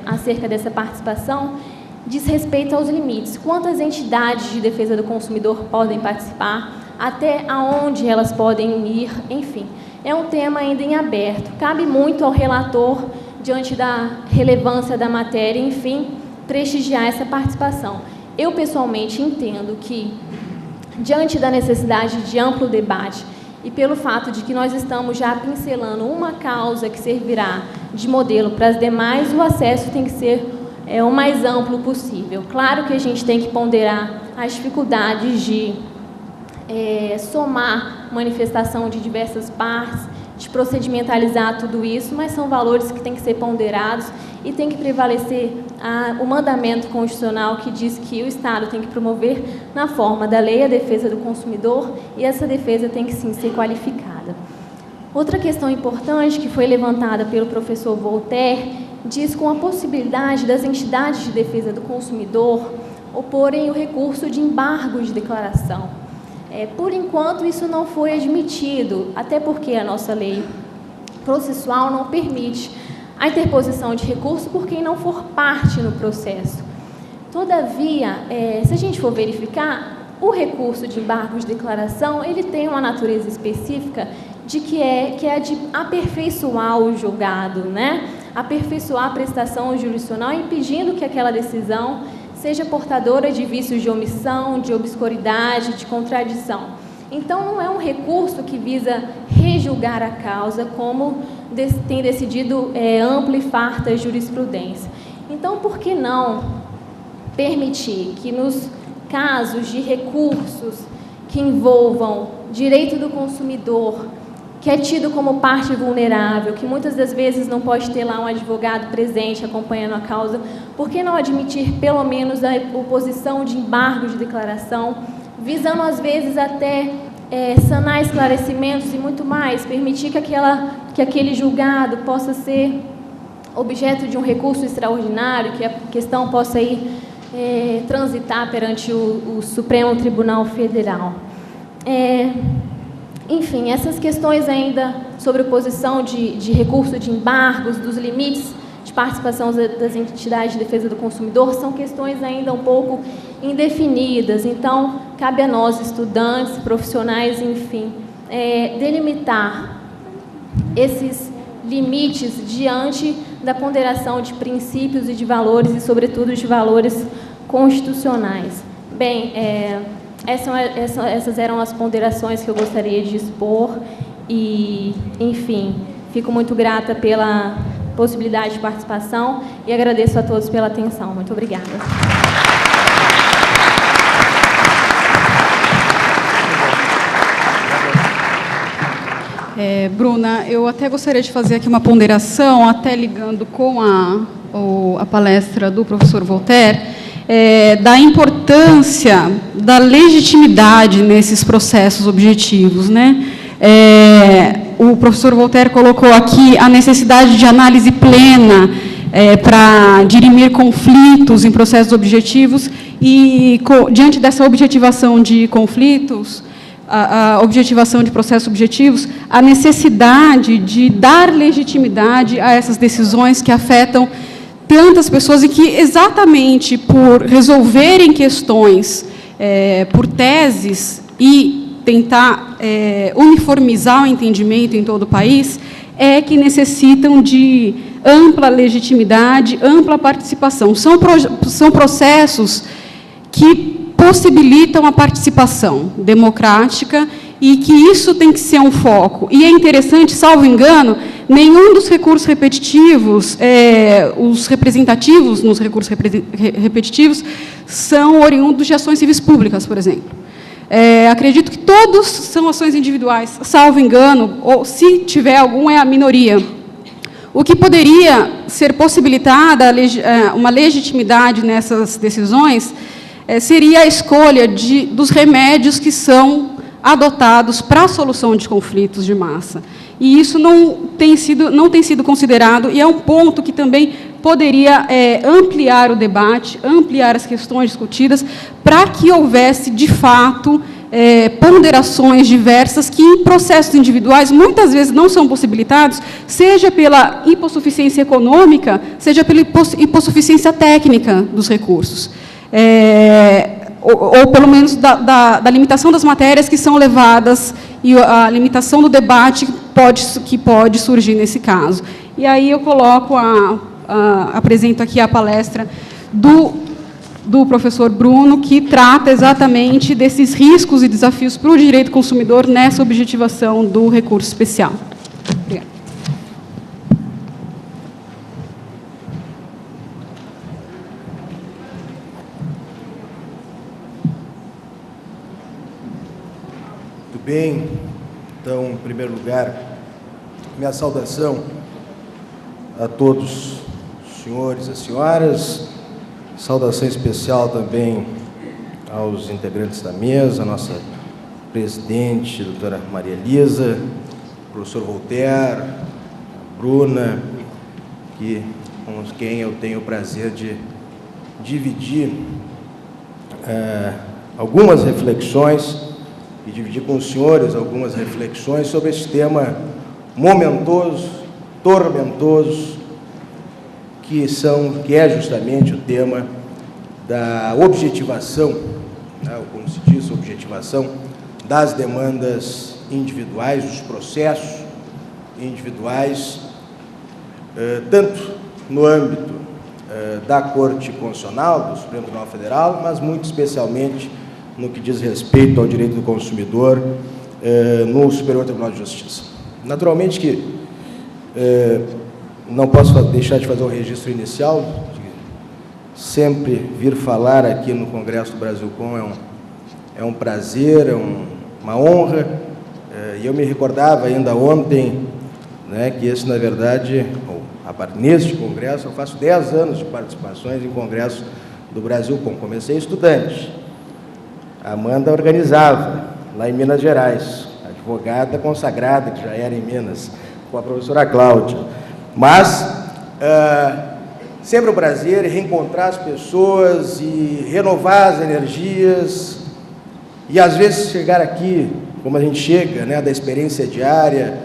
acerca dessa participação diz respeito aos limites. Quantas entidades de defesa do consumidor podem participar, até aonde elas podem ir, enfim. É um tema ainda em aberto. Cabe muito ao relator, diante da relevância da matéria, enfim, prestigiar essa participação. Eu, pessoalmente, entendo que, diante da necessidade de amplo debate e pelo fato de que nós estamos já pincelando uma causa que servirá de modelo para as demais, o acesso tem que ser o mais amplo possível. Claro que a gente tem que ponderar as dificuldades de somar manifestação de diversas partes, de procedimentalizar tudo isso, mas são valores que têm que ser ponderados e tem que prevalecer o mandamento constitucional que diz que o Estado tem que promover, na forma da lei, a defesa do consumidor, e essa defesa tem que, sim, ser qualificada. Outra questão importante que foi levantada pelo professor Voltaire diz com a possibilidade das entidades de defesa do consumidor oporem o recurso de embargo de declaração. Por enquanto, isso não foi admitido, até porque a nossa lei processual não permite a interposição de recurso por quem não for parte no processo. Todavia, se a gente for verificar, o recurso de embargo de declaração, ele tem uma natureza específica que é de aperfeiçoar o julgado, né? Aperfeiçoar a prestação jurisdicional, impedindo que aquela decisão seja portadora de vícios de omissão, de obscuridade, de contradição. Então, não é um recurso que visa rejulgar a causa, como tem decidido ampla e farta jurisprudência. Então, por que não permitir que, nos casos de recursos que envolvam direito do consumidor, que é tido como parte vulnerável, que muitas das vezes não pode ter lá um advogado presente acompanhando a causa, por que não admitir pelo menos a oposição de embargo de declaração, visando às vezes até sanar esclarecimentos e muito mais, permitir que aquele julgado possa ser objeto de um recurso extraordinário, que a questão possa ir transitar perante o Supremo Tribunal Federal. Enfim, essas questões ainda sobre oposição de recurso de embargos, dos limites de participação das entidades de defesa do consumidor, são questões ainda um pouco indefinidas. Então, cabe a nós, estudantes, profissionais, enfim, delimitar esses limites diante da ponderação de princípios e de valores, e, sobretudo, de valores constitucionais. Bem, essas eram as ponderações que eu gostaria de expor e, enfim, fico muito grata pela possibilidade de participação e agradeço a todos pela atenção. Muito obrigada. Bruna, eu até gostaria de fazer aqui uma ponderação, até ligando com a palestra do professor Voltaire, da importância da legitimidade nesses processos objetivos, né? O professor Voltaire colocou aqui a necessidade de análise plena para dirimir conflitos em processos objetivos e, diante dessa objetivação de conflitos, a objetivação de processos objetivos, a necessidade de dar legitimidade a essas decisões que afetam tantas pessoas e que, exatamente por resolverem questões por teses e tentar uniformizar o entendimento em todo o país, que necessitam de ampla legitimidade, ampla participação. São processos que possibilitam a participação democrática e que isso tem que ser um foco. E é interessante, salvo engano, nenhum dos recursos repetitivos, os representativos nos recursos repetitivos, são oriundos de ações civis públicas, por exemplo. Acredito que todos são ações individuais, salvo engano, ou se tiver algum, é a minoria. O que poderia ser possibilitada, uma legitimidade nessas decisões, seria a escolha dos remédios que são adotados para a solução de conflitos de massa. E isso não tem sido considerado, e é um ponto que também poderia ampliar o debate, ampliar as questões discutidas, para que houvesse, de fato, ponderações diversas que, em processos individuais, muitas vezes não são possibilitados, seja pela hipossuficiência econômica, seja pela hipossuficiência técnica dos recursos. Ou pelo menos da limitação das matérias que são levadas e a limitação do debate que pode surgir nesse caso. E aí eu coloco, apresento aqui a palestra do professor Bruno, que trata exatamente desses riscos e desafios para o direito consumidor nessa objetivação do recurso especial. Obrigada. Muito bem. Então, em primeiro lugar, minha saudação a todos os senhores e as senhoras, saudação especial também aos integrantes da mesa, a nossa presidente, doutora Maria Elisa, professor Voltaire, a Bruna, com quem eu tenho o prazer de dividir algumas reflexões e dividir com os senhores algumas reflexões sobre esse tema momentoso, tormentoso, que é justamente o tema da objetivação, né, como se diz, objetivação das demandas individuais, dos processos individuais, tanto no âmbito da Corte Constitucional, do Supremo Tribunal Federal, mas muito especialmente no que diz respeito ao direito do consumidor no Superior Tribunal de Justiça. Naturalmente que não posso deixar de fazer um registro inicial, de sempre vir falar aqui no Congresso do Brasilcom é um prazer, uma honra, e eu me recordava ainda ontem, né, que esse, na verdade, neste congresso, eu faço 10 anos de participações em congresso do Brasilcom. Comecei estudante, a Amanda organizava, lá em Minas Gerais, advogada consagrada, que já era em Minas, com a professora Cláudia. Mas sempre um prazer reencontrar as pessoas e renovar as energias, e às vezes chegar aqui, como a gente chega, né, da experiência diária,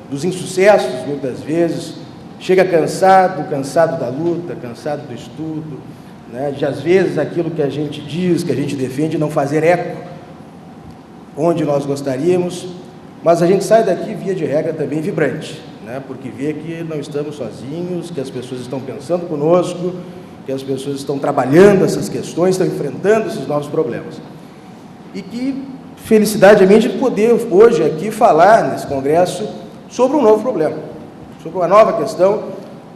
dos insucessos, muitas vezes, chega cansado da luta, cansado do estudo, né, de às vezes aquilo que a gente diz, que a gente defende, não fazer eco onde nós gostaríamos, mas a gente sai daqui, via de regra, também vibrante, né, porque vê que não estamos sozinhos, que as pessoas estão pensando conosco, que as pessoas estão trabalhando essas questões, estão enfrentando esses novos problemas. E que felicidade a minha de poder hoje aqui falar nesse congresso sobre um novo problema, sobre uma nova questão,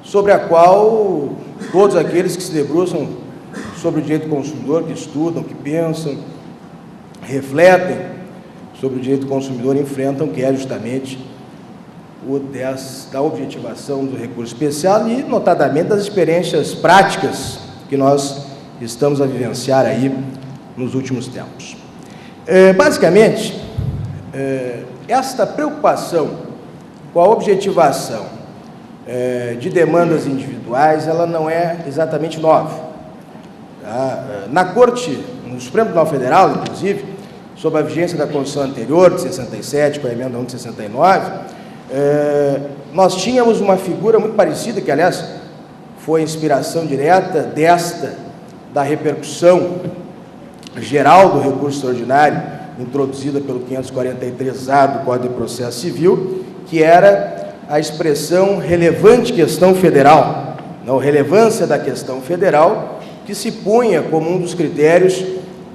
sobre a qual todos aqueles que se debruçam sobre o direito do consumidor, que estudam, que pensam, refletem sobre o direito do consumidor, enfrentam, que é justamente da objetivação do recurso especial e, notadamente, das experiências práticas que nós estamos a vivenciar aí nos últimos tempos. Basicamente, esta preocupação com a objetivação de demandas individuais, ela não é exatamente nova. Na Corte, no Supremo Tribunal Federal, inclusive, sob a vigência da Constituição anterior, de 67, com a emenda 1 de 69, nós tínhamos uma figura muito parecida, que, aliás, foi a inspiração direta da repercussão geral do recurso extraordinário, introduzida pelo 543-A do Código de Processo Civil, que era a expressão relevante questão federal, não, relevância da questão federal, que se punha como um dos critérios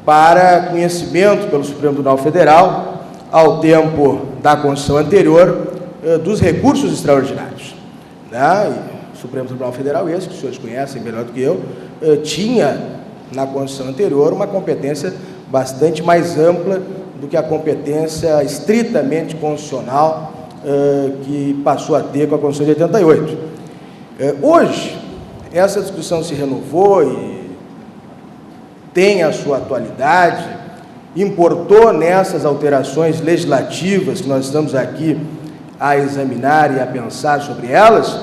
para conhecimento pelo Supremo Tribunal Federal, ao tempo da Constituição anterior, dos recursos extraordinários. Né? E o Supremo Tribunal Federal, esse que os senhores conhecem melhor do que eu, tinha na Constituição anterior uma competência bastante mais ampla do que a competência estritamente constitucional que passou a ter com a Constituição de 88. Hoje, essa discussão se renovou e tem a sua atualidade, importou nessas alterações legislativas que nós estamos aqui a examinar e a pensar sobre elas,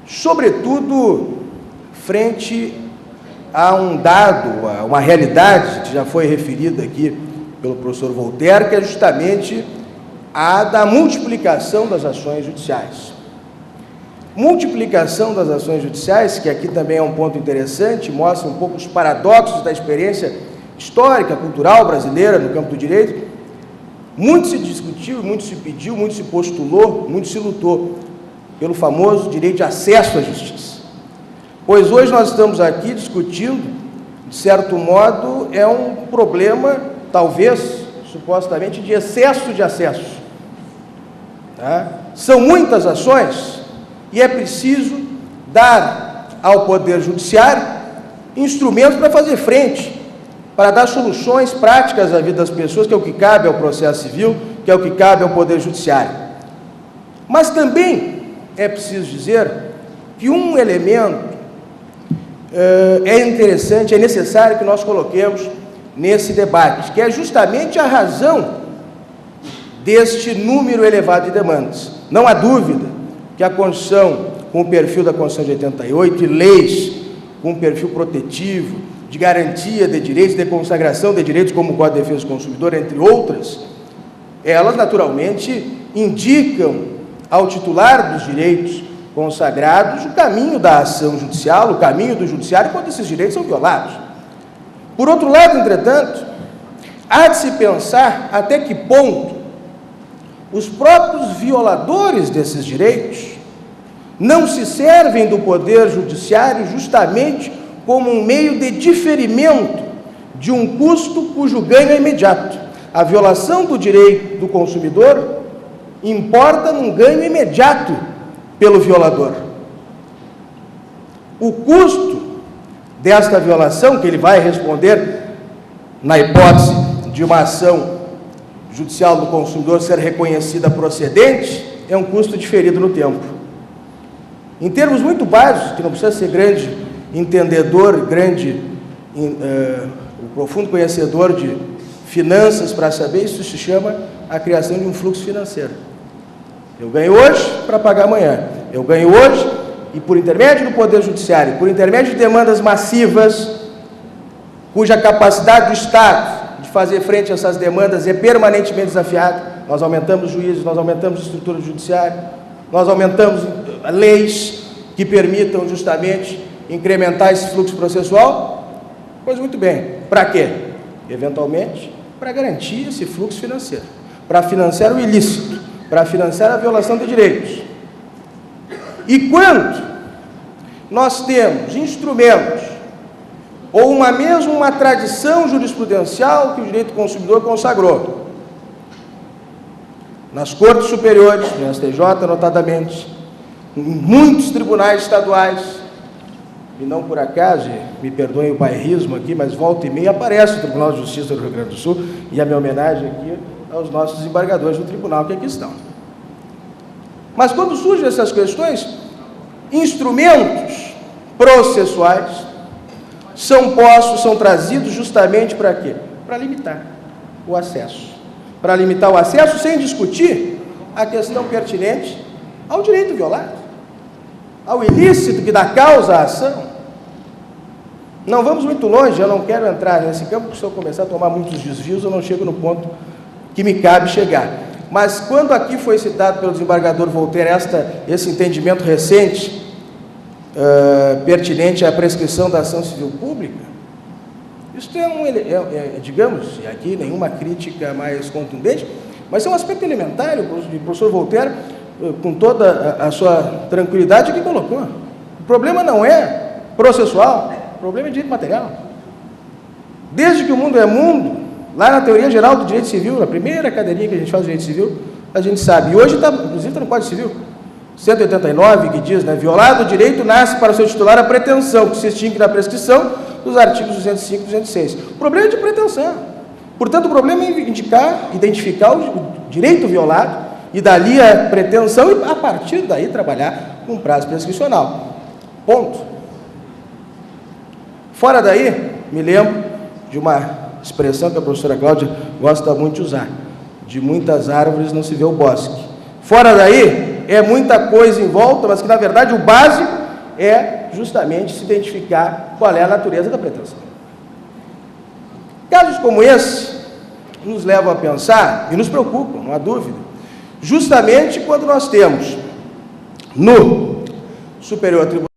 sobretudo frente há um dado, uma realidade que já foi referida aqui pelo professor Voltaire, que é justamente a da multiplicação das ações judiciais. Multiplicação das ações judiciais, que aqui também é um ponto interessante, mostra um pouco os paradoxos da experiência histórica, cultural brasileira no campo do direito. Muito se discutiu, muito se pediu, muito se postulou, muito se lutou pelo famoso direito de acesso à justiça. Pois hoje nós estamos aqui discutindo, de certo modo, é um problema, talvez, supostamente, de excesso de acesso. Tá? São muitas ações e é preciso dar ao Poder Judiciário instrumentos para fazer frente, para dar soluções práticas à vida das pessoas, que é o que cabe ao processo civil, que é o que cabe ao Poder Judiciário. Mas também é preciso dizer que um elemento é interessante, é necessário que nós coloquemos nesse debate, que é justamente a razão deste número elevado de demandas. Não há dúvida que a Constituição, com o perfil da Constituição de 88, e leis com um perfil protetivo, de garantia de direitos, de consagração de direitos, como o Código de Defesa do Consumidor, entre outras, elas naturalmente indicam ao titular dos direitos consagrados o caminho da ação judicial, o caminho do judiciário, quando esses direitos são violados. Por outro lado, entretanto, há de se pensar até que ponto os próprios violadores desses direitos não se servem do Poder Judiciário justamente como um meio de diferimento de um custo cujo ganho é imediato. A violação do direito do consumidor importa num ganho imediato pelo violador. O custo desta violação, que ele vai responder na hipótese de uma ação judicial do consumidor ser reconhecida procedente, é um custo diferido no tempo. Em termos muito básicos, que não precisa ser grande entendedor, profundo conhecedor de finanças para saber, isso se chama a criação de um fluxo financeiro. Eu ganho hoje para pagar amanhã. Eu ganho hoje e, por intermédio do Poder Judiciário, por intermédio de demandas massivas, cuja capacidade do Estado de fazer frente a essas demandas é permanentemente desafiada. Nós aumentamos juízes, nós aumentamos a estrutura judiciária, nós aumentamos leis que permitam justamente incrementar esse fluxo processual. Pois muito bem, para quê? Eventualmente, para garantir esse fluxo financeiro, para financiar o ilícito, para financiar a violação de direitos. E quando nós temos instrumentos ou uma tradição jurisprudencial que o direito do consumidor consagrou, nas cortes superiores, no STJ notadamente, em muitos tribunais estaduais, e não por acaso, me perdoem o bairrismo aqui, mas volta e meia aparece o Tribunal de Justiça do Rio Grande do Sul, e a minha homenagem aqui aos nossos desembargadores do tribunal que aqui estão. Mas quando surgem essas questões, instrumentos processuais são postos, são trazidos justamente para quê? Para limitar o acesso. Para limitar o acesso sem discutir a questão pertinente ao direito violado, ao ilícito que dá causa à ação. Não vamos muito longe, eu não quero entrar nesse campo, porque se eu começar a tomar muitos desvios, eu não chego no ponto que me cabe chegar. Mas quando aqui foi citado pelo desembargador Voltaire esse entendimento recente, pertinente à prescrição da ação civil pública, isso digamos, e aqui nenhuma crítica mais contundente, mas é um aspecto elementar, o professor Voltaire, com toda a sua tranquilidade, que colocou. O problema não é processual, o problema é direito material. Desde que o mundo é mundo, lá na teoria geral do direito civil, na primeira cadeirinha que a gente faz do direito civil, a gente sabe. E hoje, inclusive, está no Código Civil, 189, que diz, né, violado o direito, nasce para o seu titular a pretensão, que se extingue na prescrição dos artigos 205 e 206. O problema é de pretensão. Portanto, o problema é identificar o direito violado, e dali a pretensão, e a partir daí trabalhar com prazo prescricional. Ponto. Fora daí, me lembro de uma expressão que a professora Cláudia gosta muito de usar: de muitas árvores não se vê o bosque. Fora daí, é muita coisa em volta, mas que, na verdade, o básico é justamente se identificar qual é a natureza da pretensão. Casos como esse nos levam a pensar e nos preocupam, não há dúvida, justamente quando nós temos no Superior Tribunal